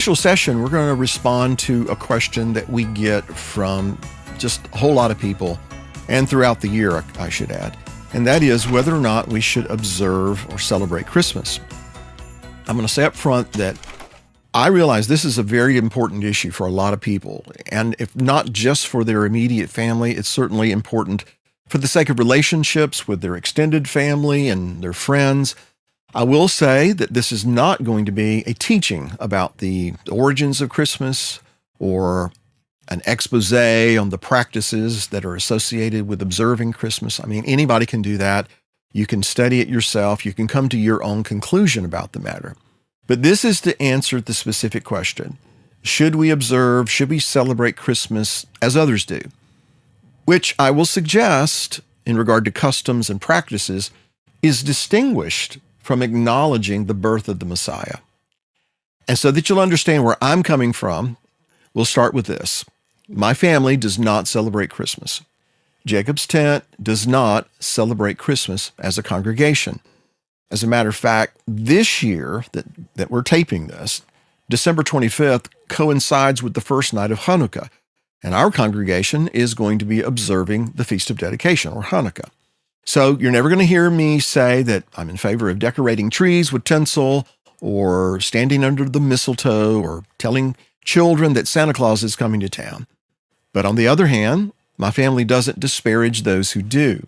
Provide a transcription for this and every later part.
Initial session, we're going to respond to a question that we get from just a whole lot of people, and throughout the year, I should add, and that is whether or not we should observe or celebrate Christmas. I'm going to say up front that I realize this is a very important issue for a lot of people, and if not just for their immediate family, it's certainly important for the sake of relationships with their extended family and their friends. I will say that this is not going to be a teaching about the origins of Christmas or an expose on the practices that are associated with observing Christmas. I mean, anybody can do that. You can study it yourself. You can come to your own conclusion about the matter. But this is to answer the specific question. Should we observe, should we celebrate Christmas as others do? Which I will suggest, in regard to customs and practices, is distinguished from acknowledging the birth of the Messiah. And so that you'll understand where I'm coming from, we'll start with this. My family does not celebrate Christmas. Jacob's Tent does not celebrate Christmas as a congregation. As a matter of fact, this year that we're taping this, December 25th, coincides with the first night of Hanukkah, and our congregation is going to be observing the Feast of Dedication, or Hanukkah. So you're never going to hear me say that I'm in favor of decorating trees with tinsel or standing under the mistletoe or telling children that Santa Claus is coming to town. But on the other hand, my family doesn't disparage those who do.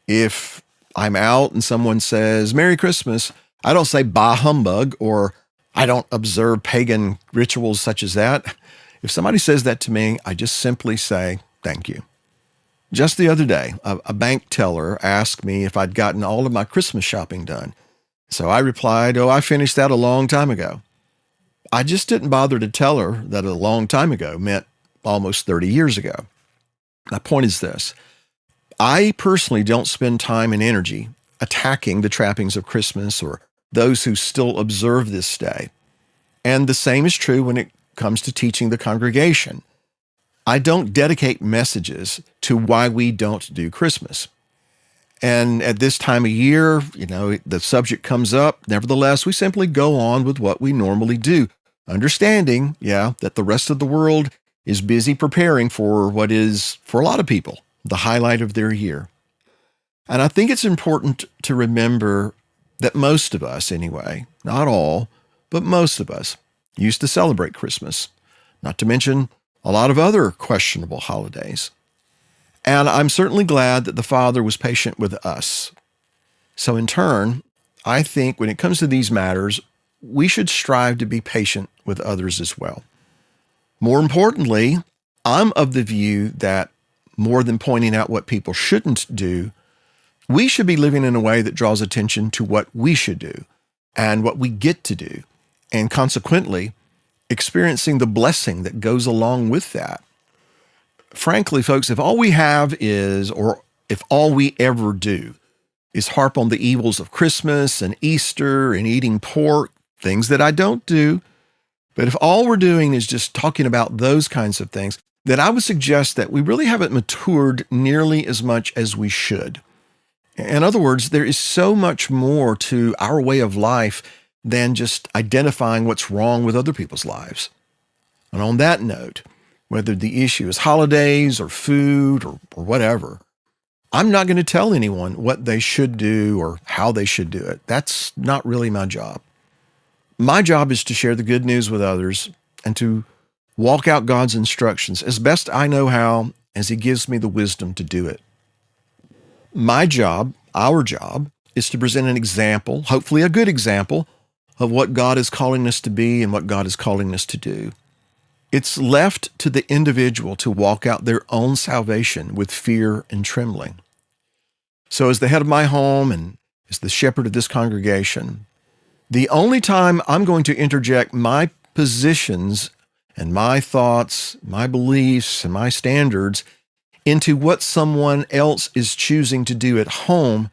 If I'm out and someone says, "Merry Christmas," I don't say, "Bah humbug," or I don't observe pagan rituals such as that. If somebody says that to me, I just simply say, "Thank you." Just the other day, a bank teller asked me if I'd gotten all of my Christmas shopping done. So I replied, "Oh, I finished that a long time ago." I just didn't bother to tell her that a long time ago meant almost 30 years ago. My point is this. I personally don't spend time and energy attacking the trappings of Christmas or those who still observe this day. And the same is true when it comes to teaching the congregation. I don't dedicate messages to why we don't do Christmas. And at this time of year, the subject comes up. Nevertheless, we simply go on with what we normally do, understanding, that the rest of the world is busy preparing for what is, for a lot of people, the highlight of their year. And I think it's important to remember that most of us, anyway, not all, but most of us, used to celebrate Christmas, not to mention a lot of other questionable holidays. And I'm certainly glad that the Father was patient with us. So in turn, I think when it comes to these matters, we should strive to be patient with others as well. More importantly, I'm of the view that more than pointing out what people shouldn't do, we should be living in a way that draws attention to what we should do and what we get to do, and consequently, experiencing the blessing that goes along with that. Frankly, folks, if all we have is, or if all we ever do is harp on the evils of Christmas and Easter and eating pork, things that I don't do, but if all we're doing is just talking about those kinds of things, then I would suggest that we really haven't matured nearly as much as we should. In other words, there is so much more to our way of life than just identifying what's wrong with other people's lives. And on that note, whether the issue is holidays or food or whatever, I'm not going to tell anyone what they should do or how they should do it. That's not really my job. My job is to share the good news with others and to walk out God's instructions as best I know how, as He gives me the wisdom to do it. My job, our job, is to present an example, hopefully a good example, of what God is calling us to be and what God is calling us to do. It's left to the individual to walk out their own salvation with fear and trembling. So as the head of my home and as the shepherd of this congregation, the only time I'm going to interject my positions and my thoughts, my beliefs, and my standards into what someone else is choosing to do at home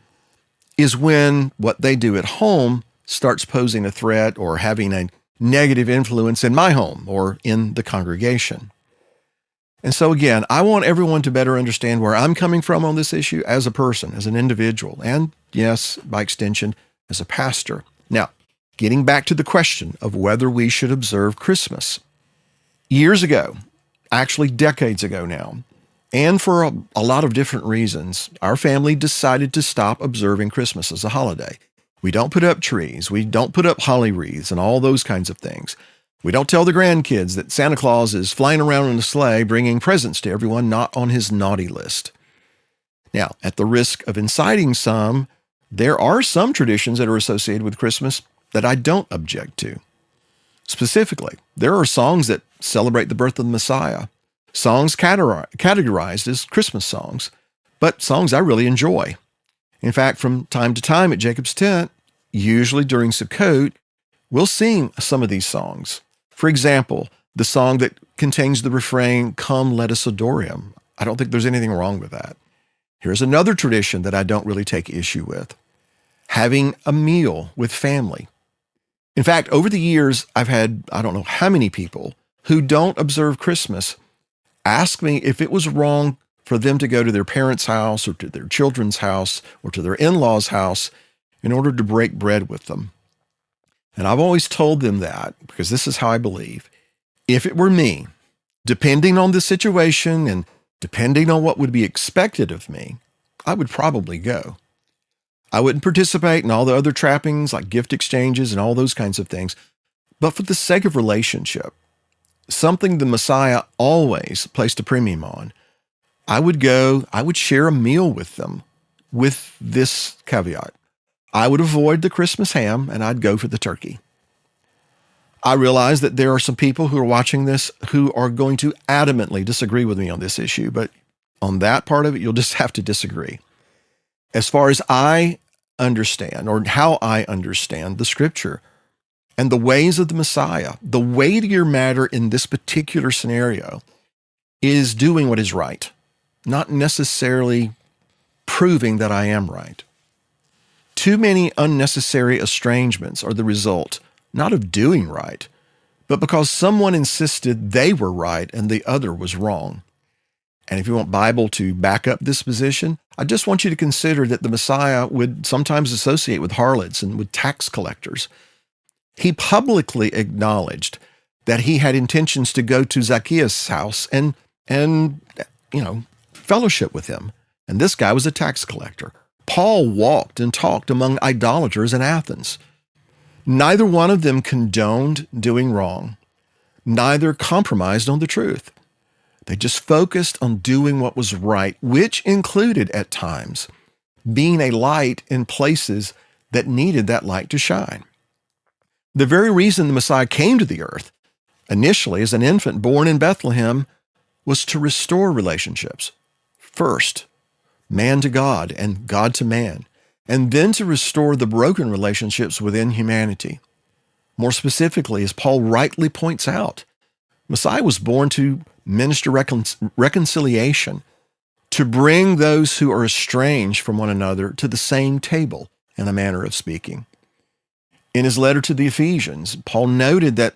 is when what they do at home starts posing a threat or having a negative influence in my home or in the congregation. And so again, I want everyone to better understand where I'm coming from on this issue as a person, as an individual, and yes, by extension, as a pastor. Now, getting back to the question of whether we should observe Christmas. Years ago, actually decades ago now, and for a lot of different reasons, our family decided to stop observing Christmas as a holiday. We don't put up trees. We don't put up holly wreaths and all those kinds of things. We don't tell the grandkids that Santa Claus is flying around in a sleigh bringing presents to everyone not on his naughty list. Now, at the risk of inciting some, there are some traditions that are associated with Christmas that I don't object to. Specifically, there are songs that celebrate the birth of the Messiah, songs categorized as Christmas songs, but songs I really enjoy. In fact, from time to time at Jacob's Tent, usually during Sukkot, we'll sing some of these songs. For example, the song that contains the refrain, "Come, let us adore him." I don't think there's anything wrong with that. Here's another tradition that I don't really take issue with: having a meal with family. In fact, over the years, I've had, I don't know how many people who don't observe Christmas ask me if it was wrong for them to go to their parents' house or to their children's house or to their in-laws' house in order to break bread with them. And I've always told them that, because this is how I believe. If it were me, depending on the situation and depending on what would be expected of me, I would probably go. I wouldn't participate in all the other trappings like gift exchanges and all those kinds of things. But for the sake of relationship, something the Messiah always placed a premium on, I would go, I would share a meal with them with this caveat. I would avoid the Christmas ham and I'd go for the turkey. I realize that there are some people who are watching this who are going to adamantly disagree with me on this issue, but on that part of it, you'll just have to disagree. As far as I understand, or how I understand the scripture and the ways of the Messiah, the weightier matter in this particular scenario is doing what is right, not necessarily proving that I am right. Too many unnecessary estrangements are the result, not of doing right, but because someone insisted they were right and the other was wrong. And if you want Bible to back up this position, I just want you to consider that the Messiah would sometimes associate with harlots and with tax collectors. He publicly acknowledged that he had intentions to go to Zacchaeus' house and fellowship with him. And this guy was a tax collector. Paul walked and talked among idolaters in Athens. Neither one of them condoned doing wrong. Neither compromised on the truth. They just focused on doing what was right, which included, at times, being a light in places that needed that light to shine. The very reason the Messiah came to the earth, initially as an infant born in Bethlehem, was to restore relationships. First, man to God and God to man, and then to restore the broken relationships within humanity. More specifically, as Paul rightly points out, Messiah was born to minister reconciliation, to bring those who are estranged from one another to the same table, in a manner of speaking. In his letter to the Ephesians, Paul noted that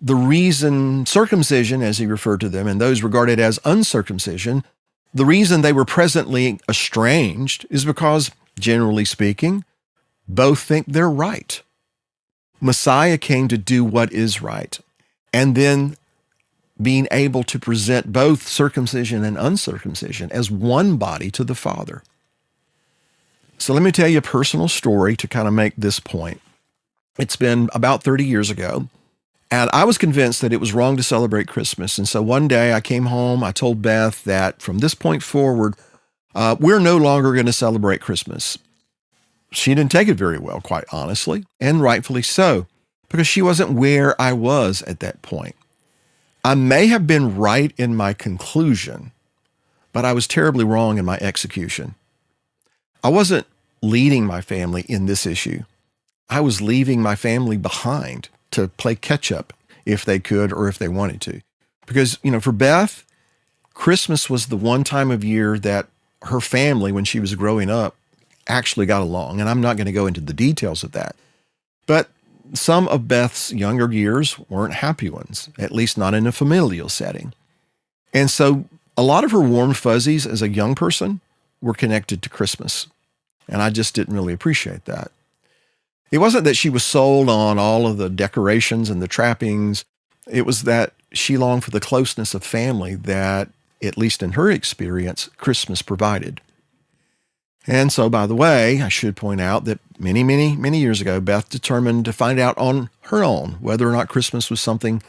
the reason circumcision, as he referred to them, and those regarded as uncircumcision, the reason they were presently estranged is because, generally speaking, both think they're right. Messiah came to do what is right, and then being able to present both circumcision and uncircumcision as one body to the Father. So let me tell you a personal story to kind of make this point. It's been about 30 years ago, and I was convinced that it was wrong to celebrate Christmas. And so one day I came home, I told Beth that from this point forward, we're no longer going to celebrate Christmas. She didn't take it very well, quite honestly, and rightfully so, because she wasn't where I was at that point. I may have been right in my conclusion, but I was terribly wrong in my execution. I wasn't leading my family in this issue. I was leaving my family behind to play catch up if they could or if they wanted to. Because, for Beth, Christmas was the one time of year that her family, when she was growing up, actually got along. And I'm not going to go into the details of that. But some of Beth's younger years weren't happy ones, at least not in a familial setting. And so a lot of her warm fuzzies as a young person were connected to Christmas. And I just didn't really appreciate that. It wasn't that she was sold on all of the decorations and the trappings. It was that she longed for the closeness of family that, at least in her experience, Christmas provided. And so, by the way, I should point out that many, many, many years ago, Beth determined to find out on her own whether or not Christmas was something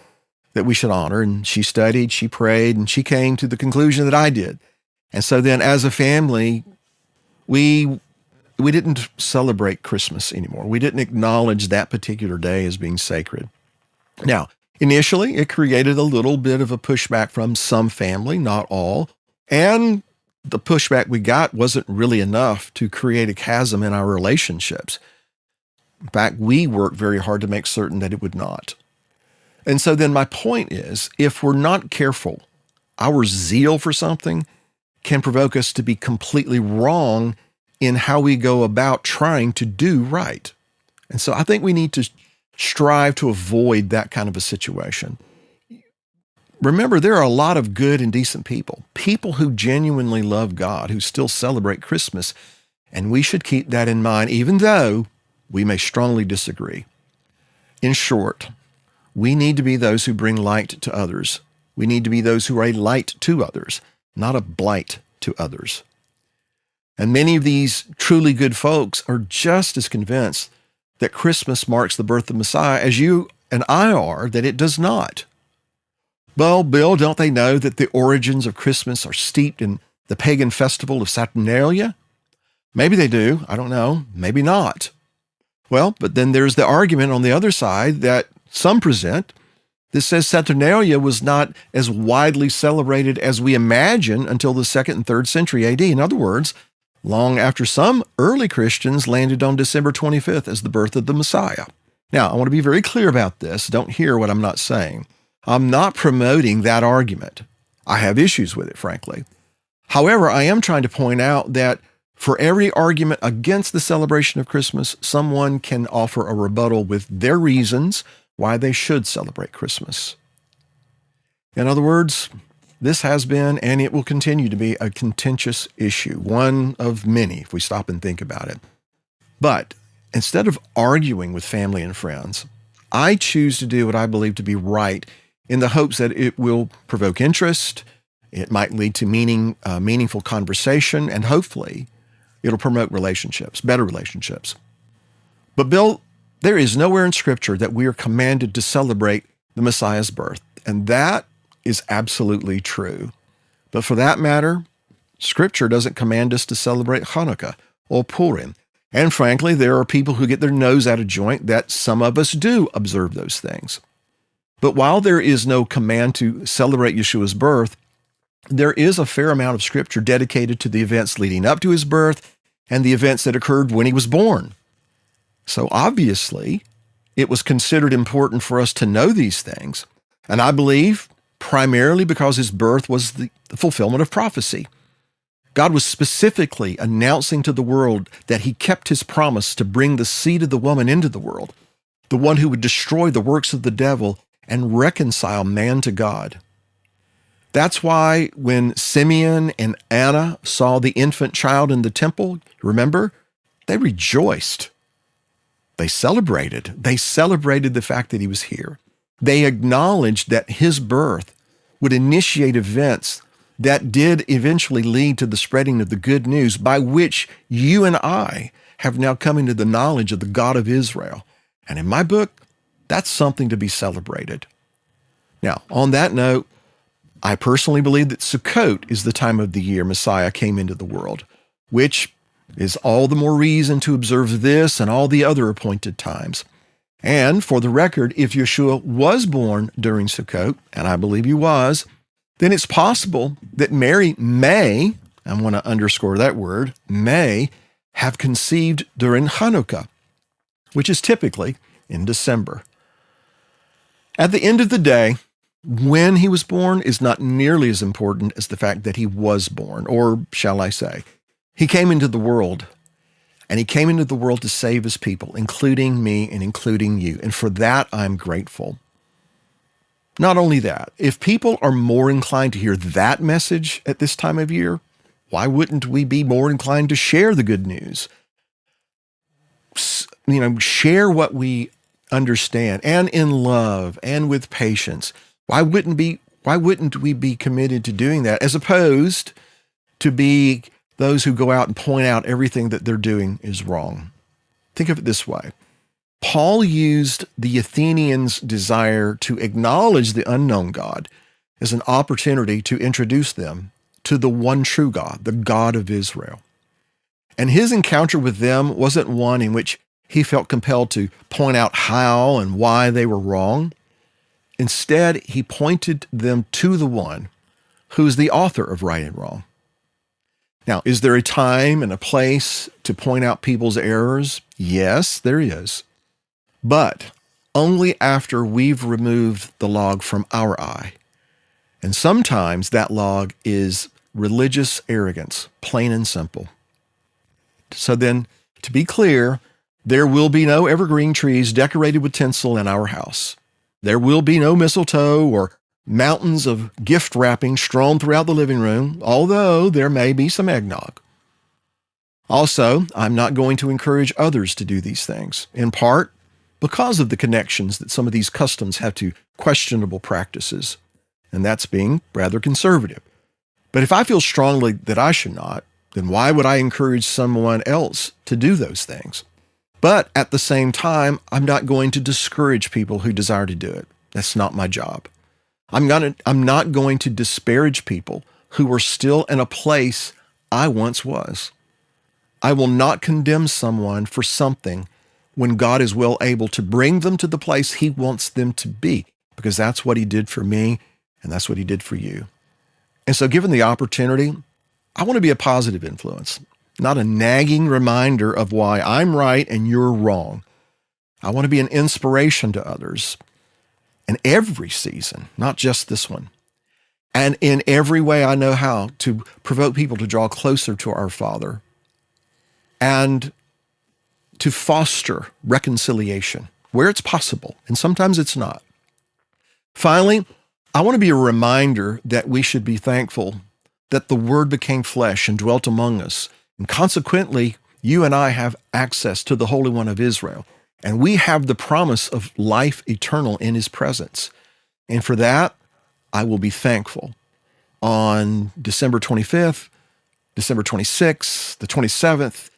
that we should honor. And she studied, she prayed, and she came to the conclusion that I did. And so then as a family, we didn't celebrate Christmas anymore. We didn't acknowledge that particular day as being sacred. Now, initially, it created a little bit of a pushback from some family, not all. And the pushback we got wasn't really enough to create a chasm in our relationships. In fact, we worked very hard to make certain that it would not. And so then my point is, if we're not careful, our zeal for something can provoke us to be completely wrong in how we go about trying to do right. And so I think we need to strive to avoid that kind of a situation. Remember, there are a lot of good and decent people who genuinely love God, who still celebrate Christmas, and we should keep that in mind, even though we may strongly disagree. In short, we need to be those who bring light to others. We need to be those who are a light to others, not a blight to others. And many of these truly good folks are just as convinced that Christmas marks the birth of Messiah as you and I are that it does not. Well, Bill, don't they know that the origins of Christmas are steeped in the pagan festival of Saturnalia? Maybe they do. I don't know. Maybe not. Well, but then there's the argument on the other side that some present that says Saturnalia was not as widely celebrated as we imagine until the 2nd and 3rd century AD. In other words, long after some early Christians landed on December 25th as the birth of the Messiah. Now, I want to be very clear about this. Don't hear what I'm not saying. I'm not promoting that argument. I have issues with it, frankly. However, I am trying to point out that for every argument against the celebration of Christmas, someone can offer a rebuttal with their reasons why they should celebrate Christmas. In other words, this has been and it will continue to be a contentious issue, one of many if we stop and think about it. But instead of arguing with family and friends, I choose to do what I believe to be right in the hopes that it will provoke interest, it might lead to meaningful conversation, and hopefully it'll promote relationships, better relationships. But Bill, there is nowhere in Scripture that we are commanded to celebrate the Messiah's birth, and that is absolutely true. But for that matter, Scripture doesn't command us to celebrate Hanukkah or Purim. And frankly, there are people who get their nose out of joint that some of us do observe those things. But while there is no command to celebrate Yeshua's birth, there is a fair amount of Scripture dedicated to the events leading up to his birth and the events that occurred when he was born. So obviously, it was considered important for us to know these things. And I believe primarily because his birth was the fulfillment of prophecy. God was specifically announcing to the world that he kept his promise to bring the seed of the woman into the world, the one who would destroy the works of the devil and reconcile man to God. That's why when Simeon and Anna saw the infant child in the temple, remember, they rejoiced. They celebrated. They celebrated the fact that he was here. They acknowledged that his birth would initiate events that did eventually lead to the spreading of the good news by which you and I have now come into the knowledge of the God of Israel. And in my book, that's something to be celebrated. Now, on that note, I personally believe that Sukkot is the time of the year Messiah came into the world, which is all the more reason to observe this and all the other appointed times. And for the record, if Yeshua was born during Sukkot, and I believe he was, then it's possible that Mary may, I want to underscore that word, may have conceived during Hanukkah, which is typically in December. At the end of the day, when he was born is not nearly as important as the fact that he was born, or shall I say, he came into the world, and he came into the world to save his people, including me and including you. And for that, I'm grateful. Not only that, if people are more inclined to hear that message at this time of year, why wouldn't we be more inclined to share the good news? share what we understand, and in love and with patience. Why wouldn't we be committed to doing that, as opposed to be those who go out and point out everything that they're doing is wrong? Think of it this way. Paul used the Athenians' desire to acknowledge the unknown God as an opportunity to introduce them to the one true God, the God of Israel. And his encounter with them wasn't one in which he felt compelled to point out how and why they were wrong. Instead, he pointed them to the one who is the author of right and wrong. Now, is there a time and a place to point out people's errors? Yes, there is. But only after we've removed the log from our eye. And sometimes that log is religious arrogance, plain and simple. So then, to be clear, there will be no evergreen trees decorated with tinsel in our house. There will be no mistletoe or mountains of gift wrapping strewn throughout the living room, although there may be some eggnog. Also, I'm not going to encourage others to do these things, in part because of the connections that some of these customs have to questionable practices, and that's being rather conservative. But if I feel strongly that I should not, then why would I encourage someone else to do those things? But at the same time, I'm not going to discourage people who desire to do it. That's not my job. I'm not going to disparage people who are still in a place I once was. I will not condemn someone for something when God is well able to bring them to the place he wants them to be, because that's what he did for me, and that's what he did for you. And so given the opportunity, I want to be a positive influence, not a nagging reminder of why I'm right and you're wrong. I want to be an inspiration to others in every season, not just this one. And in every way I know how to provoke people to draw closer to our Father and to foster reconciliation where it's possible, and sometimes it's not. Finally, I want to be a reminder that we should be thankful that the Word became flesh and dwelt among us, and consequently, you and I have access to the Holy One of Israel, and we have the promise of life eternal in his presence. And for that, I will be thankful on December 25th, December 26th, the 27th,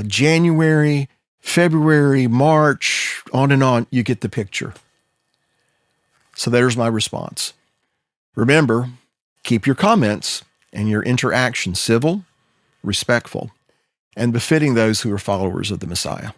January, February, March, on and on. You get the picture. So there's my response. Remember, keep your comments and your interaction civil, respectful, and befitting those who are followers of the Messiah.